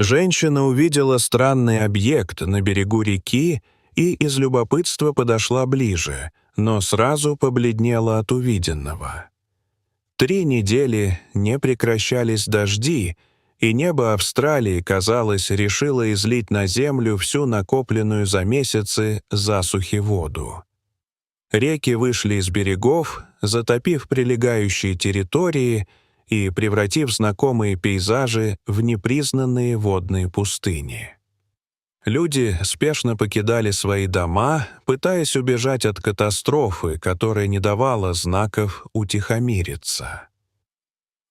Женщина увидела странный объект на берегу реки и из любопытства подошла ближе, но сразу побледнела от увиденного. 3 недели не прекращались дожди, и небо Австралии, казалось, решило излить на землю всю накопленную за месяцы засухи воду. Реки вышли из берегов, затопив прилегающие территории и превратив знакомые пейзажи в непризнанные водные пустыни. Люди спешно покидали свои дома, пытаясь убежать от катастрофы, которая не давала знаков утихомириться.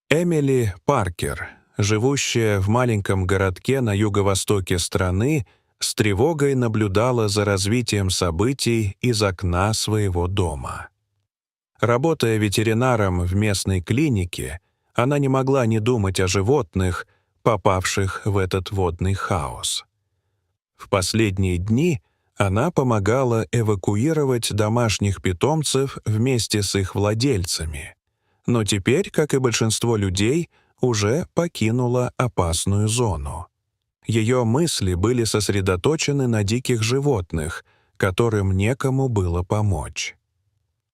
Эмили Паркер, живущая в маленьком городке на юго-востоке страны, с тревогой наблюдала за развитием событий из окна своего дома. Работая ветеринаром в местной клинике, она не могла не думать о животных, попавших в этот водный хаос. В последние дни она помогала эвакуировать домашних питомцев вместе с их владельцами, но теперь, как и большинство людей, уже покинула опасную зону. Ее мысли были сосредоточены на диких животных, которым некому было помочь.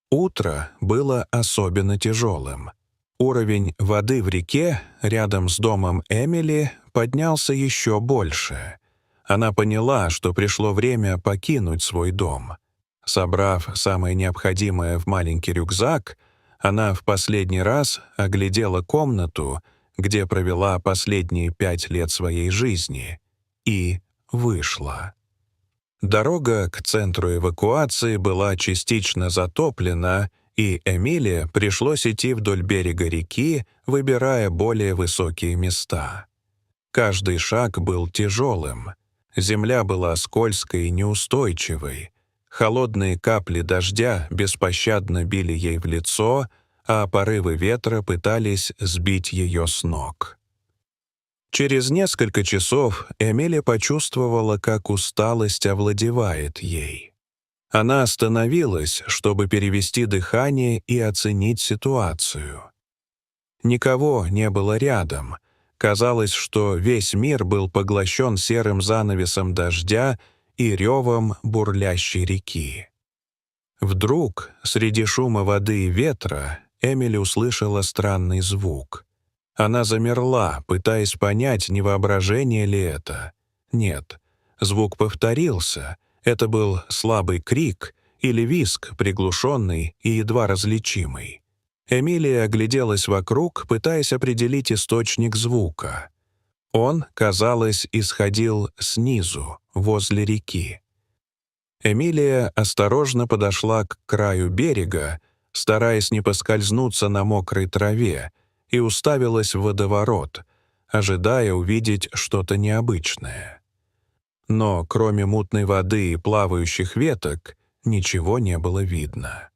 Утро было особенно тяжелым. Уровень воды в реке рядом с домом Эмили поднялся еще больше. Она поняла, что пришло время покинуть свой дом. Собрав самое необходимое в маленький рюкзак, она в последний раз оглядела комнату, где провела последние 5 лет своей жизни, и вышла. Дорога к центру эвакуации была частично затоплена, и Эмиле пришлось идти вдоль берега реки, выбирая более высокие места. Каждый шаг был тяжелым. Земля была скользкой и неустойчивой. Холодные капли дождя беспощадно били ей в лицо, а порывы ветра пытались сбить ее с ног. Через несколько часов Эмили почувствовала, как усталость овладевает ей. Она остановилась, чтобы перевести дыхание и оценить ситуацию. Никого не было рядом. Казалось, что весь мир был поглощен серым занавесом дождя и ревом бурлящей реки. Вдруг, среди шума воды и ветра, Эмили услышала странный звук. Она замерла, пытаясь понять, не воображение ли это. Нет, звук повторился. Это был слабый крик или визг, приглушенный и едва различимый. Эмилия огляделась вокруг, пытаясь определить источник звука. Он, казалось, исходил снизу, возле реки. Эмилия осторожно подошла к краю берега, стараясь не поскользнуться на мокрой траве, и уставилась в водоворот, ожидая увидеть что-то необычное. Но кроме мутной воды и плавающих веток ничего не было видно.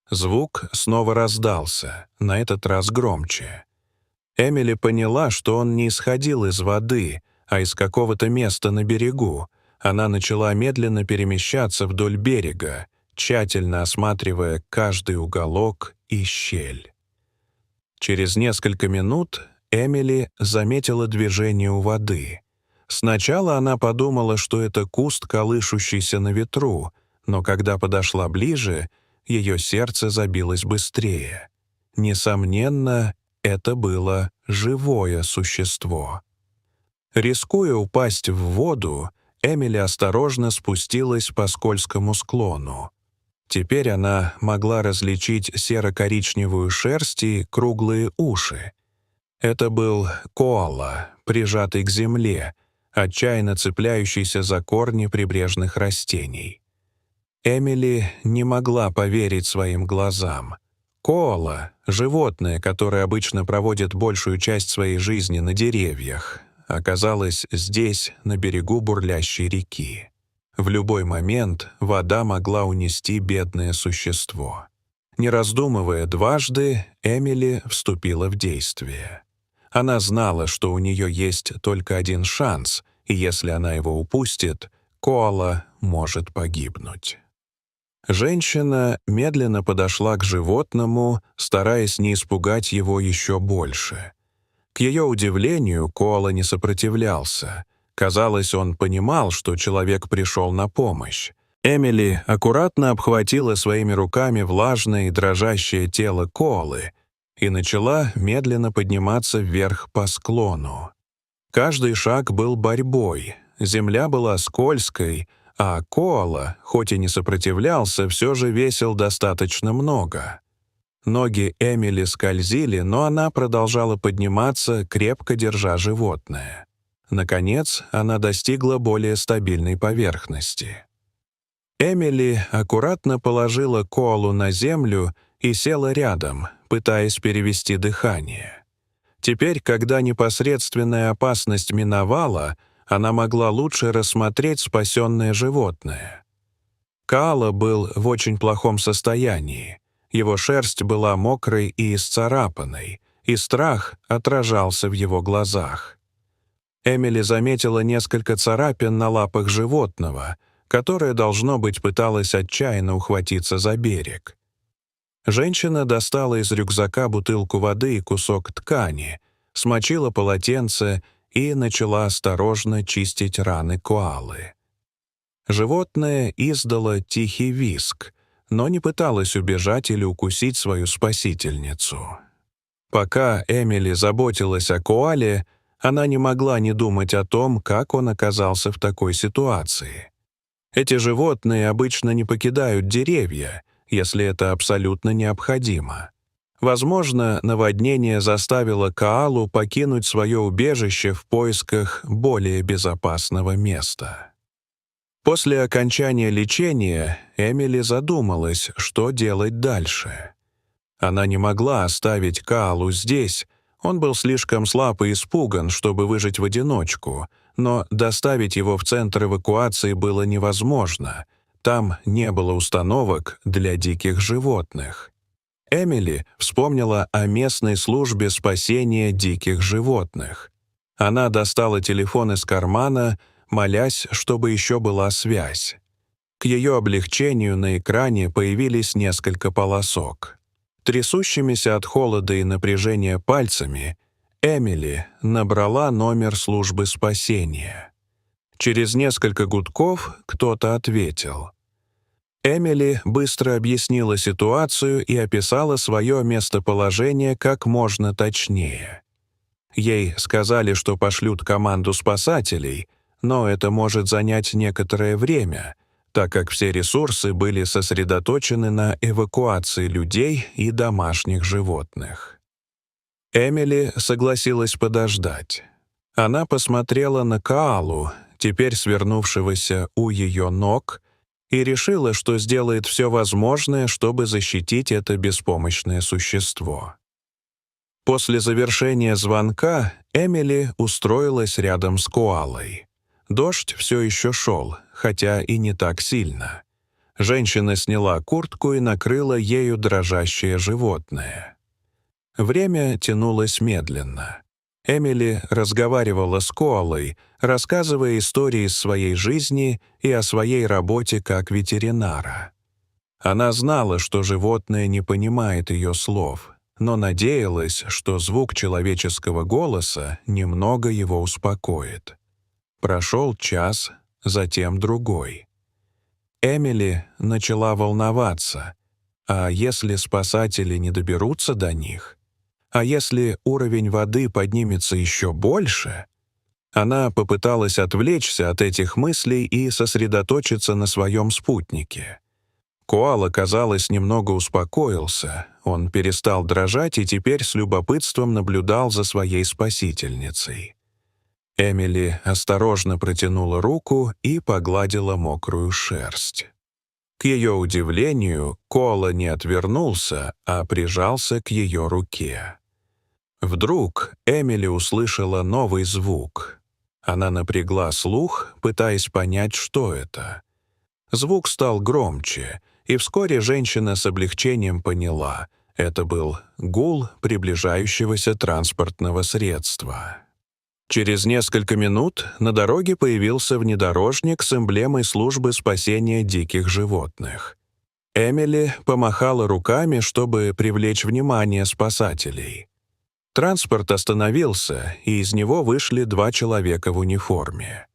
Звук снова раздался, на этот раз громче. Эмили поняла, что он не исходил из воды, а из какого-то места на берегу. Она начала медленно перемещаться вдоль берега, тщательно осматривая каждый уголок и щель. Через несколько минут Эмили заметила движение у воды. Сначала она подумала, что это куст, колышущийся на ветру, но когда подошла ближе, ее сердце забилось быстрее. Несомненно, это было живое существо. Рискуя упасть в воду, Эмили осторожно спустилась по скользкому склону. Теперь она могла различить серо-коричневую шерсть и круглые уши. Это был коала, прижатый к земле, отчаянно цепляющийся за корни прибрежных растений. Эмили не могла поверить своим глазам. Коала — животное, которое обычно проводит большую часть своей жизни на деревьях, оказалось здесь, на берегу бурлящей реки. В любой момент вода могла унести бедное существо. Не раздумывая дважды, Эмили вступила в действие. Она знала, что у нее есть только один шанс, и если она его упустит, коала может погибнуть. Женщина медленно подошла к животному, стараясь не испугать его еще больше. К К ее удивлению, Коала не сопротивлялся. Казалось, он понимал, что человек пришел на помощь. Эмили аккуратно обхватила своими руками влажное и дрожащее тело Коалы и начала медленно подниматься вверх по склону. Каждый шаг был борьбой, земля была скользкой, а Коала, хоть и не сопротивлялся, все же весил достаточно много. Ноги Эмили скользили, но она продолжала подниматься, крепко держа животное. Наконец, она достигла более стабильной поверхности. Эмили аккуратно положила Коалу на землю и села рядом, пытаясь перевести дыхание. Теперь, когда непосредственная опасность миновала, она могла лучше рассмотреть спасенное животное. Коала был в очень плохом состоянии. Его шерсть была мокрой и исцарапанной, и страх отражался в его глазах. Эмили заметила несколько царапин на лапах животного, которое, должно быть, пыталось отчаянно ухватиться за берег. Женщина достала из рюкзака бутылку воды и кусок ткани, смочила полотенце и начала осторожно чистить раны Коалы. Животное издало тихий визг, но не пыталось убежать или укусить свою спасительницу. Пока Эмили заботилась о Коале, она не могла не думать о том, как он оказался в такой ситуации. Эти животные обычно не покидают деревья, если это абсолютно необходимо. Возможно, наводнение заставило Коалу покинуть свое убежище в поисках более безопасного места. После окончания лечения Эмили задумалась, что делать дальше. Она не могла оставить Коалу здесь, он был слишком слаб и испуган, чтобы выжить в одиночку, но доставить его в центр эвакуации было невозможно. Там не было установок для диких животных. Эмили вспомнила о местной службе спасения диких животных. Она достала телефон из кармана, молясь, чтобы еще была связь. К ее облегчению на экране появились несколько полосок. Трясущимися от холода и напряжения пальцами Эмили набрала номер службы спасения. Через несколько гудков кто-то ответил. Эмили быстро объяснила ситуацию и описала свое местоположение как можно точнее. Ей сказали, что пошлют команду спасателей, но это может занять некоторое время, так как все ресурсы были сосредоточены на эвакуации людей и домашних животных. Эмили согласилась подождать. Она посмотрела на Коалу, теперь свернувшегося у ее ног, и решила, что сделает все возможное, чтобы защитить это беспомощное существо. После завершения звонка Эмили устроилась рядом с Коалой. Дождь все еще шел, хотя и не так сильно. Женщина сняла куртку и накрыла ею дрожащее животное. Время тянулось медленно. Эмили разговаривала с Коалой, рассказывая истории из своей жизни и о своей работе как ветеринара. Она знала, что животное не понимает ее слов, но надеялась, что звук человеческого голоса немного его успокоит. Прошел час, затем другой. Эмили начала волноваться. А если спасатели не доберутся до них? А если уровень воды поднимется еще больше? Она попыталась отвлечься от этих мыслей и сосредоточиться на своем спутнике. Коала, казалось, немного успокоился. Он перестал дрожать и теперь с любопытством наблюдал за своей спасительницей. Эмили осторожно протянула руку и погладила мокрую шерсть. К ее удивлению, Коала не отвернулся, а прижался к ее руке. Вдруг Эмили услышала новый звук. Она напрягла слух, пытаясь понять, что это. Звук стал громче, и вскоре женщина с облегчением поняла — это был гул приближающегося транспортного средства. Через несколько минут на дороге появился внедорожник с эмблемой службы спасения диких животных. Эмили помахала руками, чтобы привлечь внимание спасателей. Транспорт остановился, и из него вышли 2 человека в униформе.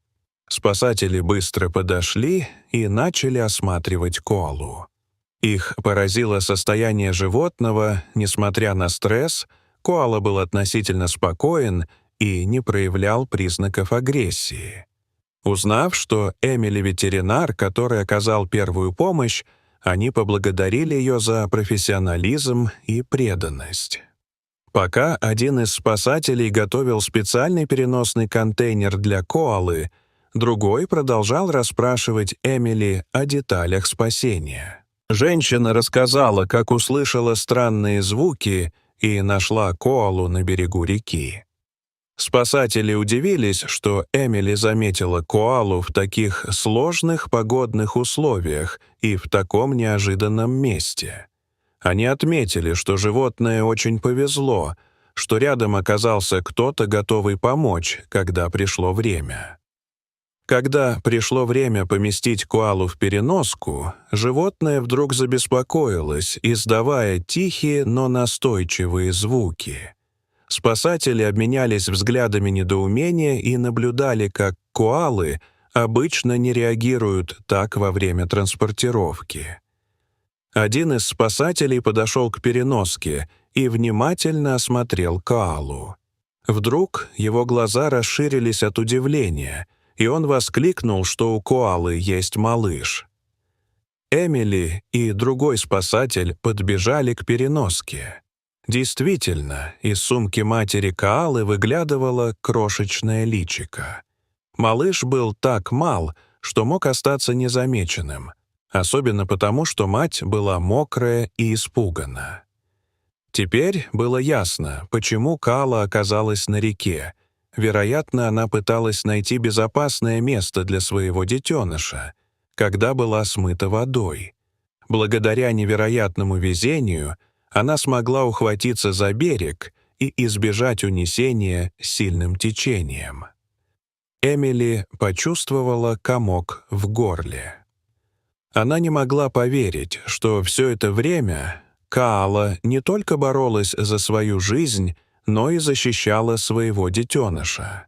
Спасатели быстро подошли и начали осматривать коалу. Их поразило состояние животного. Несмотря на стресс, коала был относительно спокоен и не проявлял признаков агрессии. Узнав, что Эмили ветеринар, который оказал первую помощь, они поблагодарили ее за профессионализм и преданность. Пока один из спасателей готовил специальный переносный контейнер для коалы, другой продолжал расспрашивать Эмили о деталях спасения. Женщина рассказала, как услышала странные звуки и нашла коалу на берегу реки. Спасатели удивились, что Эмили заметила коалу в таких сложных погодных условиях и в таком неожиданном месте. Они отметили, что животное очень повезло, что рядом оказался кто-то, готовый помочь, когда пришло время. Когда пришло время поместить коалу в переноску, животное вдруг забеспокоилось, издавая тихие, но настойчивые звуки. Спасатели обменялись взглядами недоумения и наблюдали, как коалы обычно не реагируют так во время транспортировки. Один из спасателей подошел к переноске и внимательно осмотрел коалу. Вдруг его глаза расширились от удивления, и он воскликнул, что у коалы есть малыш. Эмили и другой спасатель подбежали к переноске. Действительно, из сумки матери коалы выглядывало крошечное личико. Малыш был так мал, что мог остаться незамеченным, особенно потому, что мать была мокрая и испугана. Теперь было ясно, почему коала оказалась на реке. Вероятно, она пыталась найти безопасное место для своего детеныша, когда была смыта водой. Благодаря невероятному везению она смогла ухватиться за берег и избежать унесения сильным течением. Эмили почувствовала комок в горле. Она не могла поверить, что все это время коала не только боролась за свою жизнь, но и защищала своего детеныша.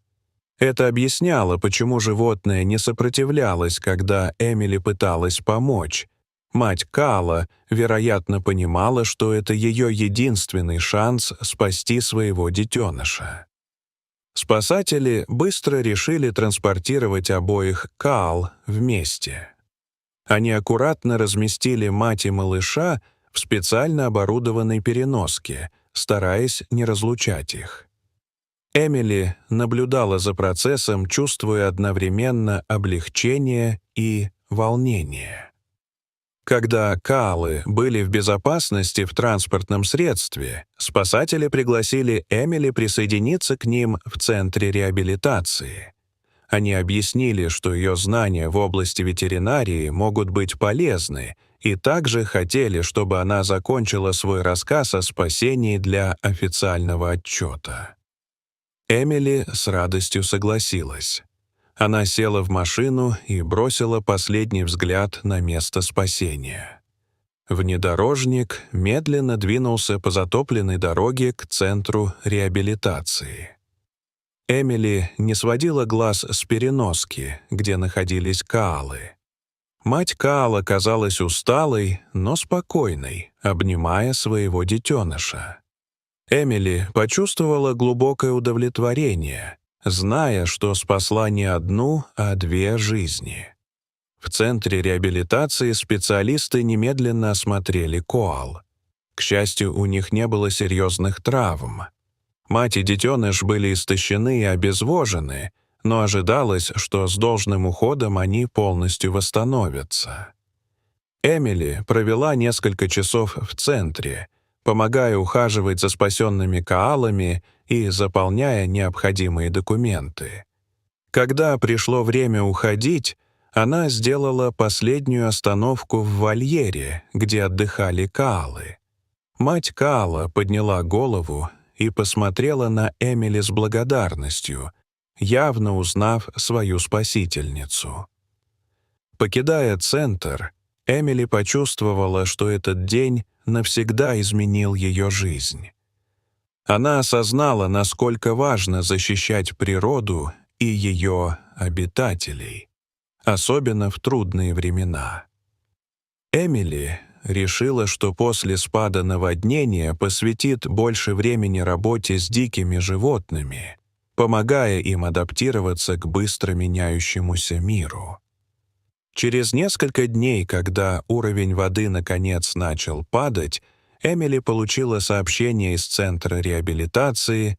Это объясняло, почему животное не сопротивлялось, когда Эмили пыталась помочь. Мать коала, вероятно, понимала, что это ее единственный шанс спасти своего детеныша. Спасатели быстро решили транспортировать обоих коал вместе. Они аккуратно разместили мать и малыша в специально оборудованной переноске, стараясь не разлучать их. Эмили наблюдала за процессом, чувствуя одновременно облегчение и волнение. Когда коалы были в безопасности в транспортном средстве, спасатели пригласили Эмили присоединиться к ним в центре реабилитации. Они объяснили, что ее знания в области ветеринарии могут быть полезны, и также хотели, чтобы она закончила свой рассказ о спасении для официального отчета. Эмили с радостью согласилась. Она села в машину и бросила последний взгляд на место спасения. Внедорожник медленно двинулся по затопленной дороге к центру реабилитации. Эмили не сводила глаз с переноски, где находились коалы. Мать коала казалась усталой, но спокойной, обнимая своего детеныша. Эмили почувствовала глубокое удовлетворение, зная, что спасла не одну, а 2 жизни. В центре реабилитации специалисты немедленно осмотрели коал. К счастью, у них не было серьезных травм. Мать и детеныш были истощены и обезвожены, но ожидалось, что с должным уходом они полностью восстановятся. Эмили провела несколько часов в центре, помогая ухаживать за спасенными коалами и заполняя необходимые документы. Когда пришло время уходить, она сделала последнюю остановку в вольере, где отдыхали коалы. Мать коала подняла голову и посмотрела на Эмили с благодарностью, явно узнав свою спасительницу. Покидая центр, Эмили почувствовала, что этот день навсегда изменил ее жизнь. Она осознала, насколько важно защищать природу и ее обитателей, особенно в трудные времена. Эмили решила, что после спада наводнения посвятит больше времени работе с дикими животными, помогая им адаптироваться к быстро меняющемуся миру. Через несколько дней, когда уровень воды наконец начал падать, Эмили получила сообщение из Центра реабилитации.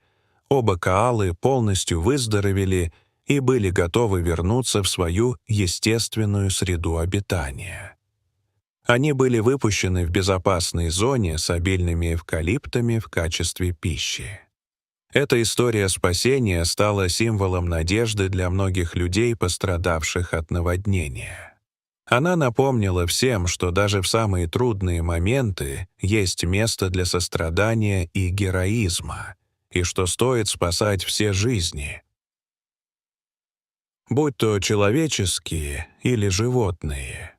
Оба коалы полностью выздоровели и были готовы вернуться в свою естественную среду обитания. Они были выпущены в безопасной зоне с обильными эвкалиптами в качестве пищи. Эта история спасения стала символом надежды для многих людей, пострадавших от наводнения. Она напомнила всем, что даже в самые трудные моменты есть место для сострадания и героизма, и что стоит спасать все жизни, будь то человеческие или животные.